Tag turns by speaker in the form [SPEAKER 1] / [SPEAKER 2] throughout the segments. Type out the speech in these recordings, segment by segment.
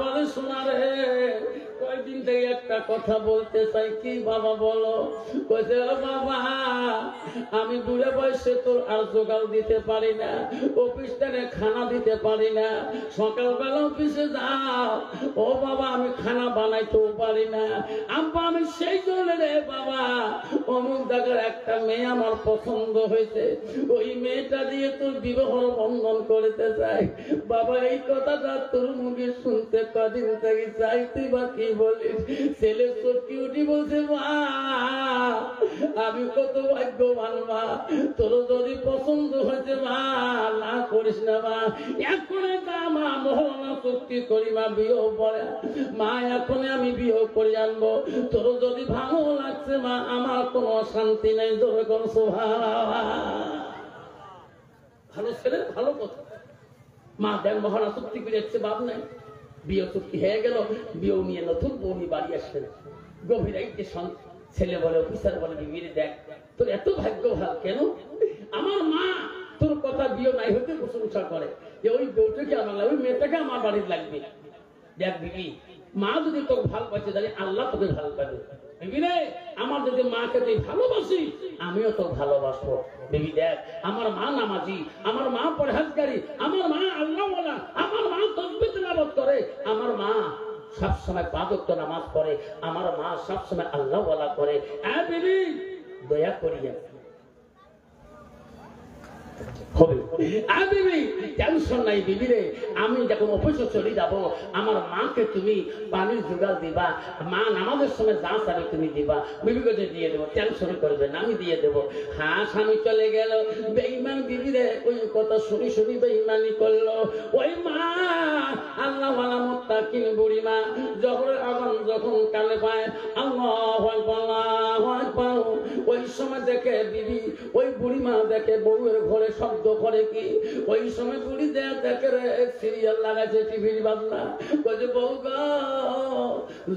[SPEAKER 1] বলে শোনা রে কয়েকদিন থেকে একটা কথা বলতে চাই। কি বাবা বলো? কইছে ও বাবা আমি বুড়ে বয়সে তোর আর জোগাড় দিতে পারি না, অফিস থেকে খানা দিতে পারি না, সকালবেলা অফিসে যাও ও বাবা আমি খানা বানাইতেও পারি না। আব্বা আমি সেই জন্য রে বাবা অমুক জায়গার একটা মেয়ে আমার পছন্দ হয়েছে, ওই মেয়েটা দিয়ে তোর বিবাহ বন্ধন করতে চাই। বাবা এই কথাটা তোর মুখে শুনতে কদিন থেকে চাই, তুই বা কি বলিস? ছেলে সত্যি উঠি বলছে মা আমি কত ভাগ্যবান মা, তোর যদি পছন্দ হয়েছে মা না করিস না মা, এখন মা মহরণা চুক্তি করি মা বিয়ে পড়ে মা, এখন আমি বিয়ে করে আনবো, তোর যদি ভালো লাগছে মা আমার কোনো শান্তি নেই। জোরে কর সুবহানাল্লাহ। ভালো ছেলে ভালো কথা। মা দেন মহরণা চুক্তি করে যাচ্ছে, বাপ নাই বিয়ে চুক্তি হয়ে গেল, বিয়ে নিয়ে নতুন বৌনি বাড়ি আসলেন। গভীর রাইতে ছেলে বলে অফিসার বলে বিবিরে দেখ তোর এত ভাগ্য ভালো কেন, আমার মা তোর কথা বিয়ে নাই হতে প্রশংসা করে যে ওই বউটাকে আমার লাগবে, ওই মেয়েটাকে আমার বাড়ির লাগবে। দেখ বিবি মা যদি তোকে ভালো পাচ্ছে তাহলে আল্লাহ তোকে ভালো পাবে। বিবি রে আমার যদি মাকে তুই ভালোবাসি আমিও তো ভালোবাসবো। বিবি দেখ আমার মা নামাজি, আমার মা পরহেজগারি, আমার মা আল্লাহওয়ালা, আমার মা তাসবিহ তিলাওয়াত করে, আমার মা সবসময় 5 ওয়াক্ত নামাজ পড়ে, আমার মা সবসময় আল্লাহওয়ালা করে। বিবি দয়া করিয়া হবে বিবি টেনশন নাই বিবি রে, আমি যখন অফিসে চলে যাব আমার মাকে তুমি পানির জোগাড় দিবা, মা নামাজের সময় যা চাবে তুমি দিবা, বিবিকে দিয়ে দেবো, টেনশন করবে না আমি দিয়ে দেবো। হ্যাঁ স্বামী চলে গেল, বেঈমান বিবি রে ওই কথা শুনি শুনি বেঈমানি করলো। ওই মা আল্লাহওয়ালা মুত্তাকিন বুড়ি মা জোহরের আযান যখন কানে পায় আল্লাহু আকবার আল্লাহু আকবার, ওই সময় দেখে বিবি ওই বুড়ি মা দেখে বউয়ের ঘরে শব্দ করে কি, ওই সময় বুড়ি দেখে রে সিরিয়াল লাগাচ্ছে টিভির বাজনা, বলছে বউ গো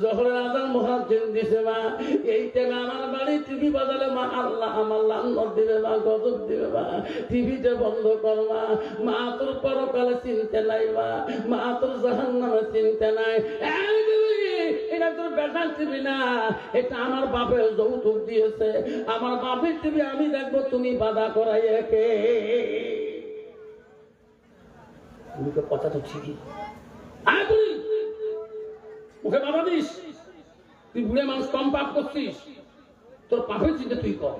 [SPEAKER 1] জোহরের আযান মুয়াজ্জিন দিছে মা, এই টাইমে আমার বাড়ি টিভি বাজালে মা আল্লাহ আমার লানত দিবে মা, গজব দিবে মা, টিভিটা বন্ধ কর মা, মা তোর পরকালে চিন্তা নাই মা, মা তোর জাহান্নামে চিন্তা নাই। এটা তোর বেটার টিভি না, এটা আমার বাপের যৌতুক দিয়েছে, আমার বাপের টিভি আমি দেখবো, তুমি বাধা করাই একে। কথা তো ঠিকই, ওকে বাধা দিস, তুই বুড়ে মানুষ কম পাপ করছিস, তোর পাপের চিন্তা তুই কর।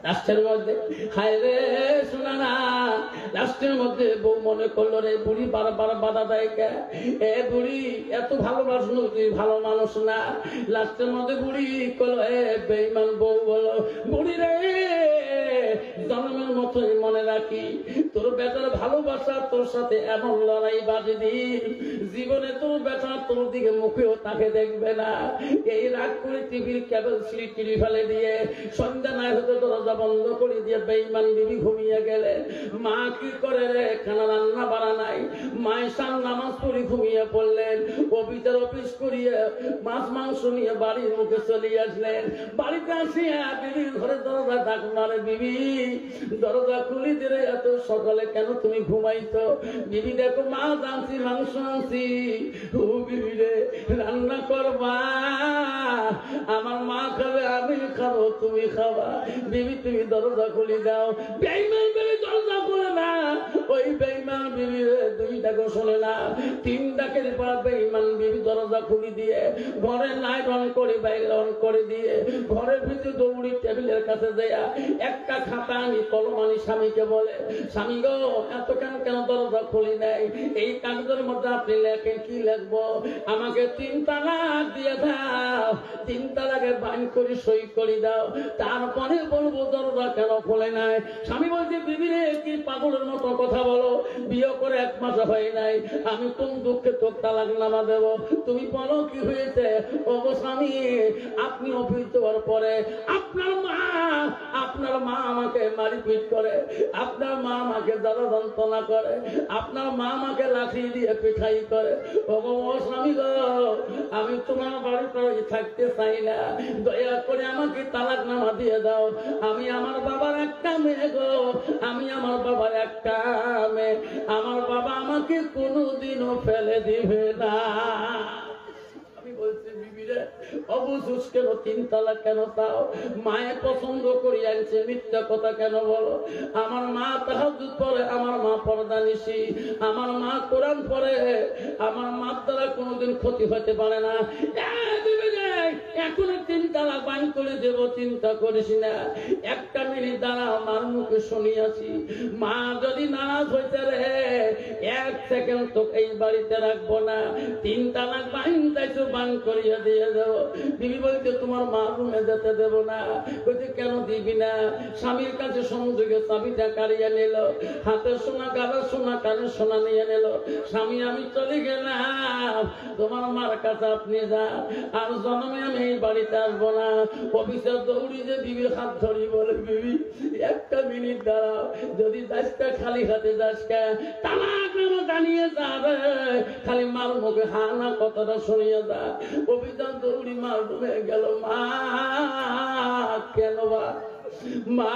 [SPEAKER 1] রাষ্ট্রের মধ্যে হায় রে শোনা না, রাষ্ট্রের মধ্যে বউ মনে করলো রে বুড়ি বারবার বাধা দেয় কে, এ বুড়ি এত ভালোবাসলো তুই ভালো মানুষ না। রাষ্ট্রের মধ্যে বুড়ি করলো এ বেঈমান বউ বলো বুড়ি রে জন্মের মতোই মনে রাখি তোর বেটার ভালোবাসা তোর সাথে এমন লড়াই বাজে দিন জীবনে তোর বেটা তোর দিকে মুখেও তাকে দেখবে না। এই রাগ করে টিভির কেবল সিঁড়ি টিভি ফেলে দিয়ে সন্ধ্যা নাই হতে দরজা বন্ধ করে দিয়ে বেঈমান বিবি ঘুমিয়ে গেলে মা কি করে রে, খানা রান্না বাড়া নাই, মায়ের সান নামাজ পড়ি ঘুমিয়ে পড়লেন, অফিসের অফিস করিয়ে মাছ মাংস নিয়ে বাড়ির মুখে চলে আসলেন। বাড়িতে আসিয়া বিবির ঘরে দরজা ডাকলো, রে বিবি দরজা খুলি দিলে এত সকালে কেন তুমি ঘুমাইছো? বিবি দেখো মা জানছি মাংস আনছি, ও বিবি রে রান্না করবা, আমার মা খাবে আমি খাবো তুমি খাবা, বিবি তুমি দরজা খুলি দাও। বেঈমান বিবি দরজা খুলে না, ওই বেঈমান বিবি দুইটাকে শোনে না, 3 ডাকের পর বেঈমান বিবি দরজা খুলি দিয়ে ঘরে লাইট অন করে বাইরে অন করে দিয়ে ঘরের ভিতরে দৌড়ি টেবিলের কাছে দেয়া একটা খাতা আনি কলম আনি স্বামীকে বলে, স্বামী গো এত কেন কেন দরজা খুলি নাই, এই কাগজের মধ্যে আপনি লেখেন কি লিখবো, আমাকে 3 তালাক দিয়ে দাও, 3 তালাকে বাইন করে সই করে দাও, তারপরে বলবো দরজা কেন খোলে নাই। স্বামী বলছে বিবি রে কি পাগলের মতো কথা বলো, বিয়ে করে 1 মাস হয় নাই, আমি কোন দুঃখে তোর তালাক নামা দেবো? তুমি বলো কি হয়েছে? ও স্বামী, আপনি অফিস যাওয়ার পরে আপনার মা আমাকে মারপিট করে, আপনার মা আমাকে জ্বালা যন্ত্রণা করে, আপনার মা আমাকে লাঠি দিয়ে পিঠাই করে। ও স্বামী গো, আমি তোমার বাড়িতে থাকতে চাই না, দয়া করে আমাকে তালাকনামা দিয়ে দাও। আমি আমার বাবার একটা মেয়ে গো, আমি আমার বাবার একটা মেয়ে, আমার বাবা আমাকে কোনোদিনও ফেলে দিবে না। আমি বলছি বিবিরে, অবুঝ কেন, 3 তালাক কেন চাও? মায়ে পছন্দ করি আনছে, মিথ্যা কথা কেন বলো? আমার মা তাহাজ্জুদ পড়ে, আমার মা পর্দা নিশি, আমার মা কোরআন পড়ে, আমার মার দ্বারা কোনোদিন ক্ষতি হতে পারে না। এখন 3 তালাক বাইন করে দেব, চিন্তা করিস না, একটা মিনিট দাঁড়া, আমার মুখে শুনিয়াছি। মা যদি নারাজ হইতে রে, 1 সেকেন্ড তো এই বাড়িতে রাখবো না, 3 তালাক বাইন চাইছো, বান করিয়া দিয়ে দেবো। বিবি বলতে তোমার মা রুমে যেতে দেবো না। বলছে কেন দিবি না? স্বামীর কাছে সংযোগে চাবিটা কাড়িয়ে নিল, হাতে সোনা, গালের সোনা, কানের সোনা নিয়ে নিল। স্বামী আমি চলে গেলাম, তোমার মার কাছে আপনি যা, আর জন্মে আমি এই বাড়িতে আসবো না। অফিসের দৌড়ি যে বিবির হাত ধরি, বলে বিবি একটা মিনিট দাঁড়াও, যদি যাসকা খালি হাতে যাসকা, তালাক নামা জানিয়ে যাবে, খালি মার মুখে হা না কথাটা শুনিয়ে যা। অভিযান দৌড়ি মার রুমে গেল। মা কেন বা? মা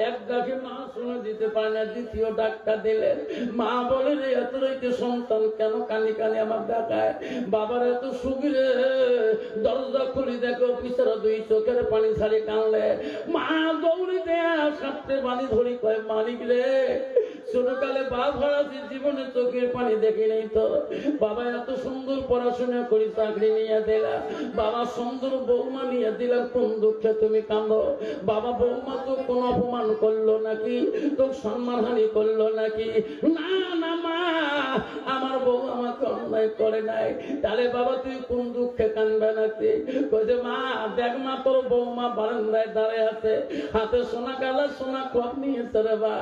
[SPEAKER 1] এক ডাকে মা শুনে দিতে পারে না, দ্বিতীয় ডাকটা দিলেন। মা বলে রে, এত রাইতে সন্তান কেন কানি কানি আমার ডাকায়? বাবার এত সুবিরে, দরজা খুলি দেখো পিছারা 2 চোখের পানি ছাড়ি কানলে। মা দৌড়ি দেয়া সাপটে পানি ধরি, কয় মালিক রে, ছোটকালে বাপ হারাছি, জীবনে চোখের পানি দেখি নেই তো। বাবা এত সুন্দর পড়াশোনা করি, চাকরি নিয়ে দিলা, বাবা সুন্দর বৌমা নিয়ে দিলা, কোন দুঃখে তুমি কাঁদো? বাবা বৌমা তো কোন অপমান করলো নাকি, তো সম্মানহানি করলো নাকি? না না মা, আমার বউ আমাকে অন্যায় করে নাই, তাহলে বাবা তুই কোন দুঃখে কানবে নাকি? বলছে মা দেখ মা, তোর বৌমা বারান্দায় দাঁড়িয়ে আছে, হাতে সোনা কালার সোনা কপ নিয়েছে রে বা,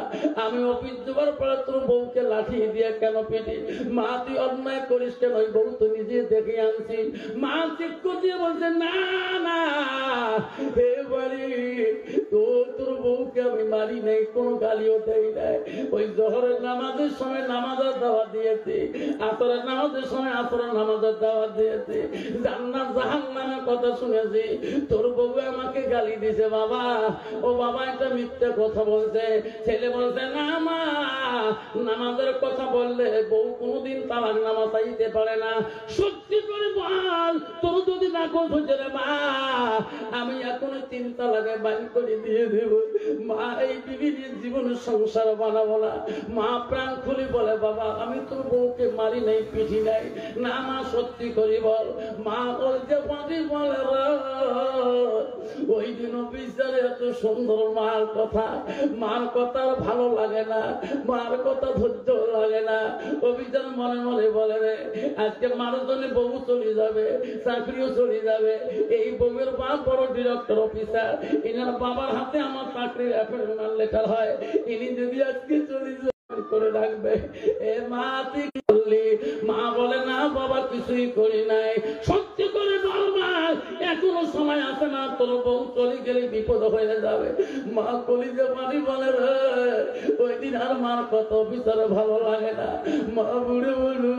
[SPEAKER 1] আমি অফিস যাবার পরে তোর বউকে লাঠি দিয়ে কেন পিটি? মা তুই অন্যায় করিস কেন? ওই বউ তো নিজে দেখে আনছি। মা চিক্কু দিয়ে বলছে না না, হে বাড়ি তোর বউকে আমি মারি নাই, কোন গালিও দেই নাই। ওই জোহরের নামাজের সময় নামাজের দাওয়াত দিয়েছি, আসরের নামাজের সময় আসরের নামাজের দাওয়াত দিয়েছি, জান্নাত জাহান্নামের কথা শুনেছি। তোর বউ আমাকে গালি দিছে বাবা। ও বাবা এটা মিথ্যা কথা বলছে। ছেলে বলছে না মা, নামাজের কথা বললে বউ কোনদিন তালাক নামা চাইতে পারে না। সত্যি করে বল, তোর যদি না কোচ হচ্ছে রে মা, আমি এখন 3 তালাকে বাইন করে দিয়ে দেব। মা এই বিবির জীবনের সংসার বানাবো না। মা প্রাণ খুলে বলে বাবা আমি তোর বউকে মারি নাই, পিঠি নাই। না মা সত্যি করি বল। মা বলতে পারি বলে ওই দিন অফিসারে এত সুন্দর মার কথা, মার কথা ভালো লাগে না, মার কথা ধৈর্য লাগে না। অফিসার মনে মনে বলে রে, আজকে মার জন্য বউ চলে যাবে, চাকরিও চলে যাবে। এই বউয়ের বাপ বড় ডিরেক্টর অফিসার, এনার বাবার হাতে আমার চাকরির অ্যাপয়েন্টমেন্ট লেটার হয়। ইনি যদি আজকে চলে করে রাখবে। এ মা তুই কি করলি? মা বলে না বাবা কিছুই করি নাই। সত্যি করে বল মা, এখনো সময় আছে না, তোর বউ চলে গেলে বিপদ হয়ে যাবে। মা কলিজে পানি বলে রে, ওই দিন আর মার কত ভিতরে ভালো লাগে না। মা বুড়ে বুড়ু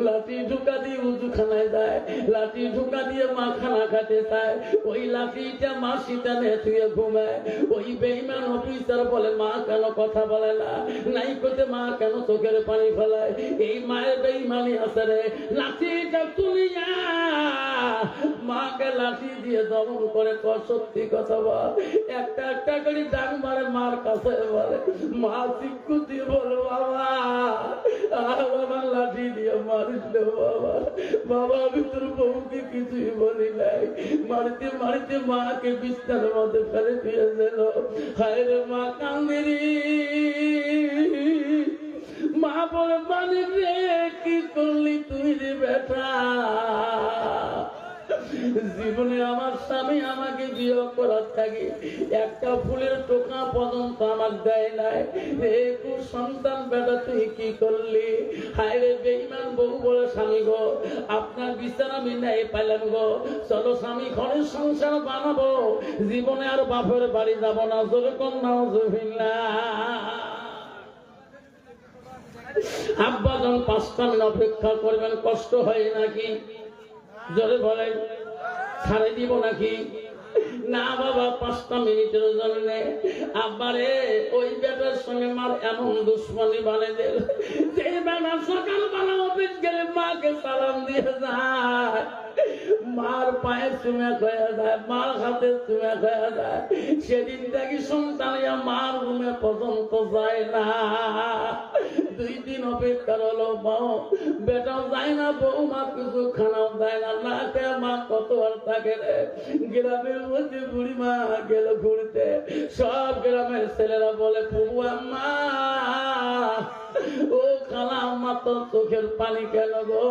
[SPEAKER 1] লাঠি ঢুকা দিয়ে উজু খানায় যায়, লাঠি ঢুকা দিয়ে মা খানা খাতে চায়, ওই লাঠিটা মা শীতা নিয়ে শুয়ে ঘুমায়। ওই বেঈমান অফিসার বলে মা কেন কথা বলে না, নাই করতে মা কেন চোখের পানি ফেলায়। এই মায়ের বেঈমানি আছে রে। লাঠিটা তুলিয়া মাকে লাঠি দিয়ে দমন করে। সত্যি কথা বল, একটা একটা করে ডাক মারে মার কাছে বলে। মা চিক্কু দিয়ে বলে বাবা আর বাবা লাঠি দিয়ে মারিস বাবা। বাবা আমি তোর বউকে কিছুই বলি নাই। মারিতে মারিতে মাকে বিছানার মধ্যে ফেলে দিয়ে দিল। হায় রে মা কান্দিরি। মা বলে মানে রে কি করলি তুই রে বেটা? জীবনে আমার স্বামী আমাকে বিয়ে করার থাকে একটা ফুলের টোকা পর্যন্ত আমার দেয় নাই। একটু সন্তান বেটা তুই কি করলি? হায় রে বেঈমান বউ বলে স্বামী গো বিচার আমি নেই পাইলাম গো, চলো স্বামী ঘরের সংসার বানাবো, জীবনে আর বাপের বাড়ি যাব না। জোরে কন্যা আব্বা যখন 5টা মিনিট অপেক্ষা করবেন, কষ্ট হয় নাকি? জোরে বলেন, ছাড়ে দিব নাকি? না বাবা, 5টা মিনিটের জন্য আব্বারে ওই বেটার সঙ্গে মার এমন দুশ্মনী বানিয়ে দিল যে বেটা সকালবেলা অফিস গেলে মাকে সালাম দিয়ে যায়, মার পায়ে চুমে খয়া যায়, মার হাতে চুমে খয়া যায়। সেদিন দেখি সন্তানিয়া মার রুমে পর্যন্ত যায় না। 2 দিন অপেক্ষা হলো, মাও বেটাও যায় না, বৌমা কিছু খানাও দেয় না, না খেয়ে মা কত আর থাকে রে। গ্রামের মধ্যে বুড়ি মা গেল ঘুরতে, সব গ্রামের ছেলেরা বলে প্রভু আম্মা, ও খালা আম্মা তোর চোখের পানি কেন গো?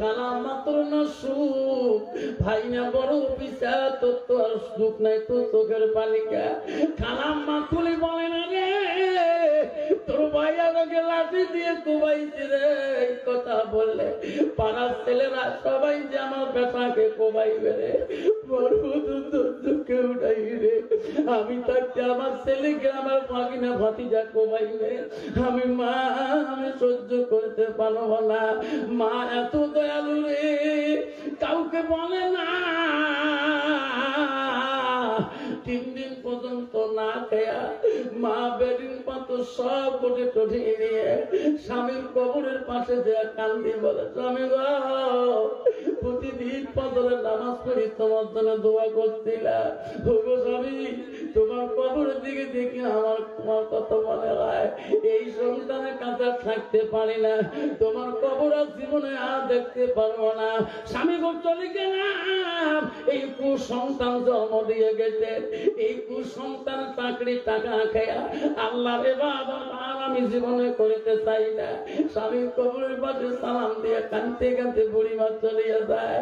[SPEAKER 1] খালা আম্মা তোর না সুখ, ভাই না বড় অফিসার, তোর তো আর সুখ নাই, তোর চোখের পানি কে? খালা আম্মা তুলি বলে না রে, তোর ভাই আমাকে লাঠি দিয়ে কোবাইছে রে। এই কথা বললে পাড়ার ছেলেরা সবাই যে আমার বেটাকে কোবাইবে রে, বড় দুঃখে উঠাই রে। আমি থাকতে আমার ছেলেকে আমার ভাগিনা ভাতিজা কোবাইবে, আমি মা, আমি সহ্য করতে পারবো না। মা এত দয়ালু রে, কাউকে বলে না। 3 দিন পর্যন্ত না খেয়া মা বেডিং পাতো সব কোটে টোটে নিয়ে স্বামীর কবরের পাশে দেয়া কান্দি বলে, স্বামী গো, প্রতিদিন ফজরের নামাজ পড়ি তোমার জন্য দোয়া করছিলাম, গো স্বামী তোমার কবরের দিকে দেখি আমার তোমার কত মনে হয়, এই সন্তানের কাছে থাকতে পারি না, তোমার কবর আর জীবনে আর দেখতে পারবো না। স্বামী গো চলে গেলাম, এই কুসন্তান জন্ম দিয়ে গেছে, এই কুসন্তান চাকরি টাকা খেয়া আল্লাহ রে বাবা আর আমি জীবনে করতে চাই না। স্বামী কবরের পাশে সালাম দিয়ে কাঁদতে কাঁদতে বুড়ি মা চলিয়ে যায়,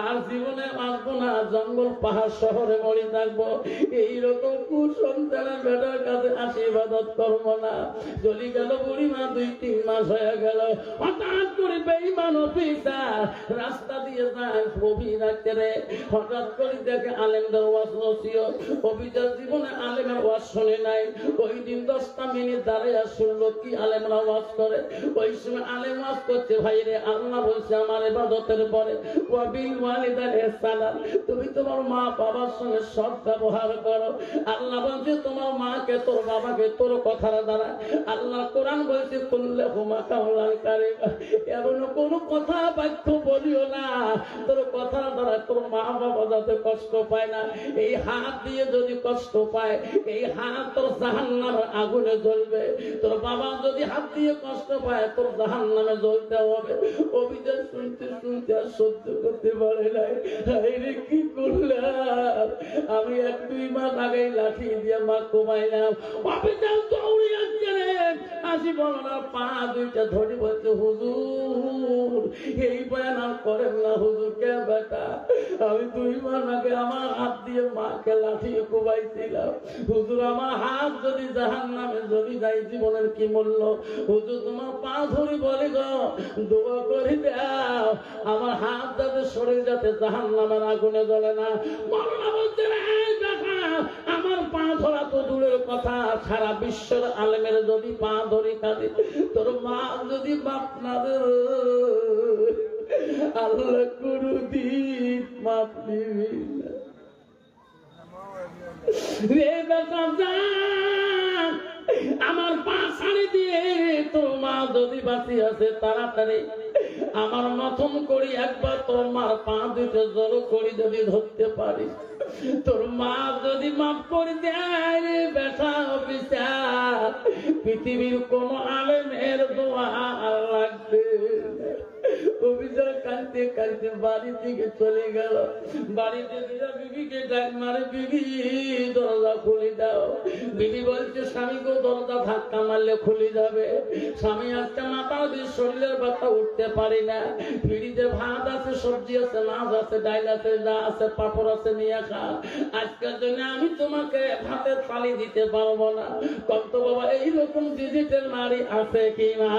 [SPEAKER 1] আর জীবনে আসবো না, জঙ্গল পাহাড় শহরে মরি থাকবো, এইরকম কুসন্তানের বেটার কাছে আশীর্বাদ করবো না। চলি গেল বুড়ি মা, 2-3 মাস হয়ে গেল, হঠাৎ করে বেঈমান অফিসার রাস্তা দিয়ে যায় ছবি রাখতে রে, হঠাৎ করে দেখে আলেমদের ওয়াজ নসিহত। অফিসার জীবনে আলেমের ওয়াজ শোনে নাই, ওই দিন 10টা মিনিট দাঁড়িয়ে শুনলো কি আলেমরা ওয়াজ করে। ওই সময় আলেম ওয়াজ করছে, ভাই রে আল্লাহ বলছে আমার ইবাদতের পরে ওয়াবিল ওয়ালিদাইনি ইহসানান, তুমি তোমার মা বাবার সঙ্গে সৎ ব্যবহার করো। আল্লাহ বলছে তোমার মাকে তোর বাবাকে তোর কথার দ্বারা, আল্লাহ কোরআন বলছে কুল্লাহুমা কাওলান কারীমা, এমন কোন কথা বাক্য বলিও না তোর কথার দ্বারা তোর মা বাবা যাতে কষ্ট পায় না। এই হাত দিয়ে যদি কষ্ট পায়, এই হাত তোর জাহান্নামের আগুনে জ্বলবে। তোর বাবা যদি হাত দিয়ে কষ্ট পায়, তোর জাহান্নামে জ্বলতে হবে। অভিযোগ শুনতে শুনতে আর সহ্য করতে পারে নাই, রে কি করলাম আমি? 1-2 মাস আগে লাঠি দিয়ে মা কমাইলাম, অভিযোগ দৌড়ে আসছে রে, আসি বলো না, পা 2টা ধরে বলছে হুজুর এই বয়ান আর করেন না হুজুর। কে বেটা, আমি 2 মাস আগে আমার হাত দিয়ে মাকে লাঠি কোবাইছিলাম হুজুর, আমার হাত যদি জাহান্নামে যদি যাই জীবনের কি মূল্য? হুজুর তোমার পা ধরে বলে গো, দোয়া করে দাও আমার হাত যাতে শরীর যাতে জাহান্নামের আগুনে জ্বলে না। মওলানা বলতে আমার পা ধরা তো দূরের কথা, সারা বিশ্বের আলেমের যদি পা ধরে কাঁদে, তোর মা যদি বাপ না দে, আল্লাহ কোনদিন মাপ দিবি না রে বেটা। আমার পা ছাড়ি দিয়ে তোর মা যদি বাঁচি আছে তাড়াতাড়ি আমার মতন করি একবার তোর মার পা 2টা জড়ো করি যদি ধরতে পারি, তোর মা যদি মাফ করে দেয় রে বেটা অফিসার, পৃথিবীর কোন আলেমের দোয়া লাগবে। অফিসার কাঁদতে কাঁদতে বাড়ি থেকে চলে গেল। বাড়িতে দিয়া বিবিকে ডাক মারে, বিবি দরজা খুলে দাও। বিবি বলছে স্বামী গো দরজা ধাক্কা মারলে খুলে যাবে। স্বামী আজকে মাথা দিয়ে শরীরের ব্যথা উঠতে পারি না, ফ্রিজে ভাত আছে, সবজি আছে, মাছ আছে, ডাল আছে, যা আছে পাপড় আছে, নিয়ে খা। আজকের জন্য আমি তোমাকে ভাতের থালি দিতে পারবো না। কত বাবা এইরকম ডিজিটাল নারী আছে কি না?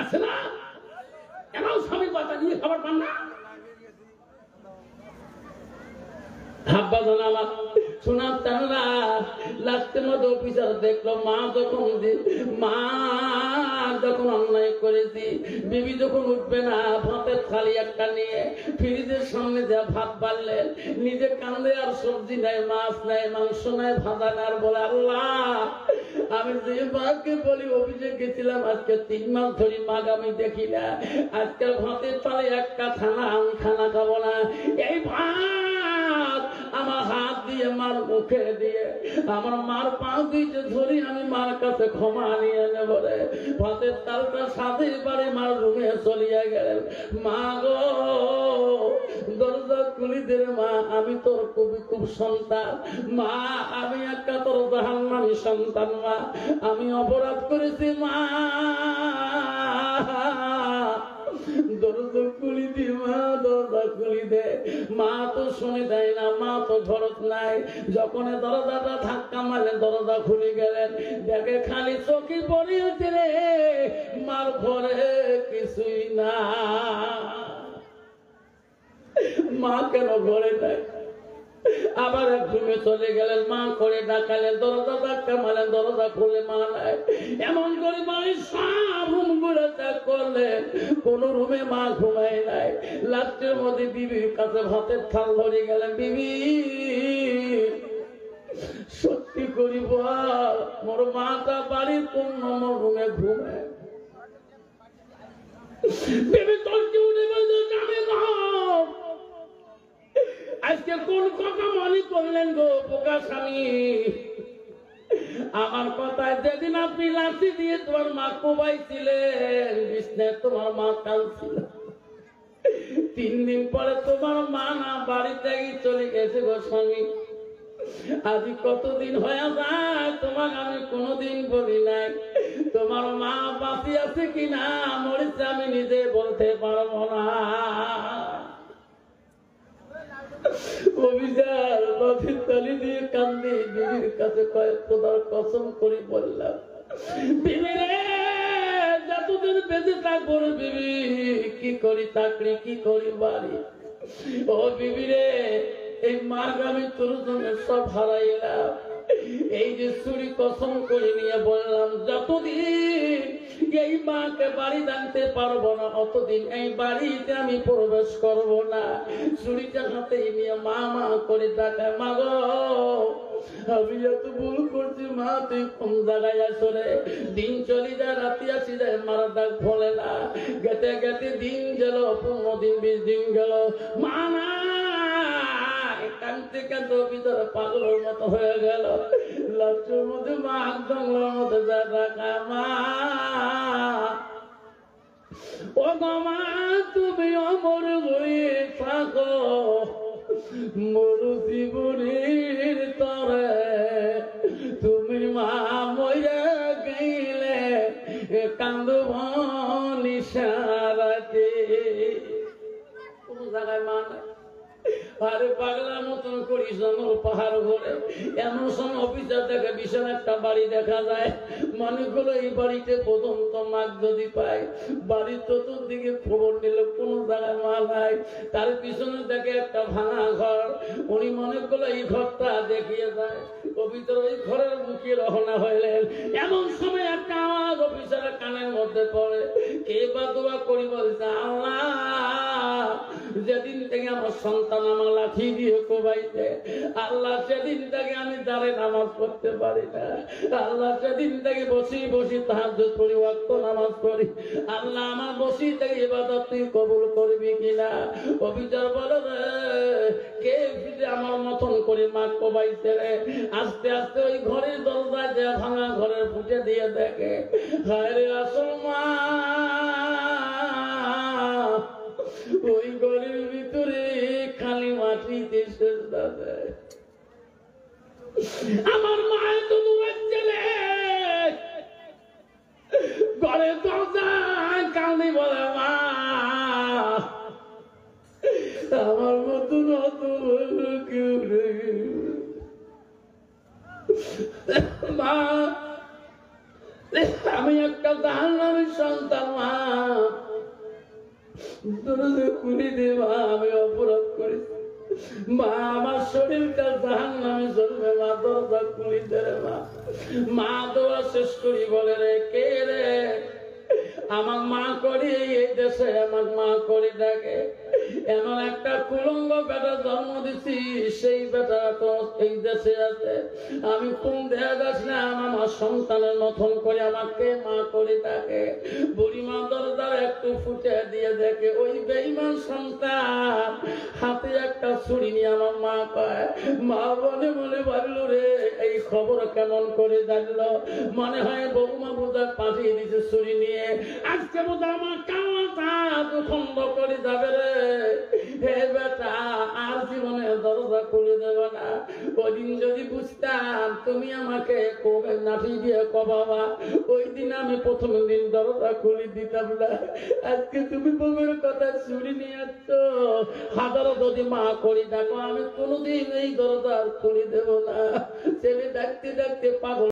[SPEAKER 1] আছে না? আবার পান না? হাব্বা জানালা শোনার তারা লাস্টের মধ্যে অফিসার দেখলো মা যখন অন্যায় করেছি, বিবি যখন উঠবে না, ভাতের থালি একটা নিয়ে ফ্রিজের সামনে যা ভাত বাড়লেন, নিজে কান্দে আর সবজি নাই, মাছ নাই, মাংস নাই, ভাজা নাই, আর বলে আল্লাহ আমি যে মাকে বলি অফিসে গেছিলাম আজকে 3 মাস ধরে মাগ আমি দেখি না, আজকে ভাতের থালি একটা খানা আমি খানা খাবো না, এই ভাত আমার হাত দিয়ে মার মুখে দিয়ে আমার মার পা দিয়ে ধরি আমি মার কাছে ক্ষমা নিয়ে নেব রে। ভাতের তালটা সাথে বাড়ি মার রুমে চলিয়া গেলেন। মা গো দরজা খুলি দে মা, আমি তোর খুব সন্তান মা, আমি একটা তোর জাহান্নামী সন্তান মা, আমি অপরাধ করেছি মা, দরজা খুলি দি মা, দরজা খুলি দে। মা তো শুনে দেয় না, মা তো ঘরত নাই। যখন দরজাটা ধাক্কা মারলেন দরজা খুলে গেলেন, দেখে খালি চোখে পড়িয়েছে রে, মার ঘরে কিছুই না। মা কেন ঘরে নাই? আবার এক রুমে চলে গেলেন, মা করে ডাকালেন, দরজা ধাক্কা মারলেন, দরজা খুলে মা নাই। এমন করে বাড়ির সব রুম গুলো ত্যাগ করলেন, কোন রুমে মা ঘুমায় নাই। লাস্টের মধ্যে বিবির কাছে ভাতের থাল ধরে গেলেন, বিবি সত্যি করি বল মোর মাটা বাড়ির কোন নম্বর রুমে ঘুমায়? বিবি তোর কি উঠে বলছে আমি আজকে কোন কথা মনে করলেন গো পোকা স্বামী? আমার কথায় যেদিন আপনি লাঠি দিয়ে তোমার মা কোবাইছিলেন, বিষ্ণায় তোমার মা কাঁদছিল, 3 দিন পরে তোমার মা না বাড়ি থেকে চলে গেছে গো স্বামী। আজ কতদিন হয়ে যায় তোমাকে আমি কোনোদিন বলি নাই, তোমার মা বাঁচি আছে কিনা মরেছে আমি নিজে বলতে পারবো না। অভিযান নদীর তালি দিয়ে কান্দি বিবির কাছে কয়েক খোদার কসম করে বললাম, বিবি রে যতদিন বেঁচে থাকবো বিবি, কি করি চাকরি, কি করি বাড়ি, ও বিবি রে এই মার্গ আমি তোর জন্য সব হারাইলাম। এই যে চুরি কসম করে নিয়ে বললাম যতদিন এই মাকে বাড়ি জানতে পারবো না অতদিন এই বাড়িতে আমি প্রবেশ করব না। চুরিটা হাতে নিয়ে মা মা করে ডাকায়, মা গো আমি এত ভুল করছি মা, তুই কোন জায়গায় আসো রে? দিন চলে যায়, রাতি আসি যায়, মারা ডাক ভোলে না। গেতে গেতে দিন গেল, 15 দিন 20 দিন গেল, মা না কানতে কানতে ভিতরে পাগলের মতো হয়ে গেল। লাস্টের মধ্যে মা জঙ্গলের মধ্যে যা ডাকা, মা ও মা তুমি অমর হয়ে থাকো, মরু জীবনের তরে তুমি মা মরে গেলে কান্দব নিশারাতে। কোন জায়গায় মা নাই, আরে পাগলার মতন করি জঙ্গল পাহাড় ঘরে। এমন সময় অফিসার দেখে বিশাল একটা বাড়ি দেখা যায়, মনে করলো এই বাড়িতে প্রথম তো মাছ যদি পায়। বাড়ির চতুর্দিকে খবর নিল কোন জায়গায় মা নাই, তার পিছনে দেখে একটা ভাঙা ঘর। উনি মনে করলো এই ঘরটা দেখিয়ে যায়, অফিসার ওই ঘরের মুখে রওনা হইলেন। এমন সময় একটা আওয়াজ অফিসারের কানের মধ্যে পড়ে, কে বা দোয়া করি বলছে, আল্লাহ যেদিন থেকে আমার সন্তান আমার লাঠি দিয়ে কোবাইছে, আল্লাহ সেদিন থেকে আমি দাঁড়ে নামাজ পড়তে পারি না, আল্লাহ সেদিন থেকে বসি বসি তাহাজ্জুদ পড়ি, ওয়াক্ত নামাজ পড়ি, আল্লাহ আমার বসি থেকে ইবাদত তুই কবুল করবি কিনা? অভিচার বলে রে কে ফিরে আমার মতন করে মা কোবাইছে রে। আস্তে আস্তে ওই ঘরের দরজায় যে ভাঙা ঘরের ফুটে দিয়ে দেখে, হায় রে আসল মা ওই ঘরের ভিতরে খালি মাটিতে সেজদা দেয়। আমার মায়ের তো দূরের ছেলে ঘরে দরজায় কান্দি বলে, মা আমার মতন অত কেউ নেই মা, আমি একটা জাহান্নামীর সন্তান মা, দরজা খুলে দে মা, আমি অপরাধ করেছি মা, আমার শরীরটা জাহান্নামে চলবে মা, দরজা খুলে দে রে মা। মা দোয়া শেষ করি বলে রে কে রে? আমার মা করি এই দেশে, আমার মা করি ডাকে, এমন একটা কুলঙ্গ বেটা জন্ম দিছি, সেই বেটা তো এই দেশে আছে। আমি কোন দেয়া গাছ না আমার সন্তানের মতন করে আমাকে মা করে ডাকে। বুড়ি মা দরজার একটু ফুটে দিয়ে দেখে ওই বেঈমান সন্তান হাতে একটা ছুরি নিয়ে আমার মা কয়, মা মনে মনে ভাবলো রে এই খবর কেমন করে জানলো, মনে হয় বৌমা বোধা পাঠিয়ে দিছে ছুরি নিয়ে, আজকে বোধ আমার কামাটা দুখণ্ড করে যাবে রে। হে বেটা আর জীবনে দরজা খুলে দেবে না। ওইদিন যদি বুঝতাম তুমি আমাকে কবে নাঠি দিয়ে কবাবা, ওই দিন আমি প্রথম দিন দরজা খুলে দিতাম না। আজকে তুমি বউয়ের কথা ছুরি নিয়ে আসছো, হাজারো যদি মা করি দেখো আমি কোনোদিন এই দরজা খুলে দেব না। ছেলে ডাকতে ডাকতে পাগল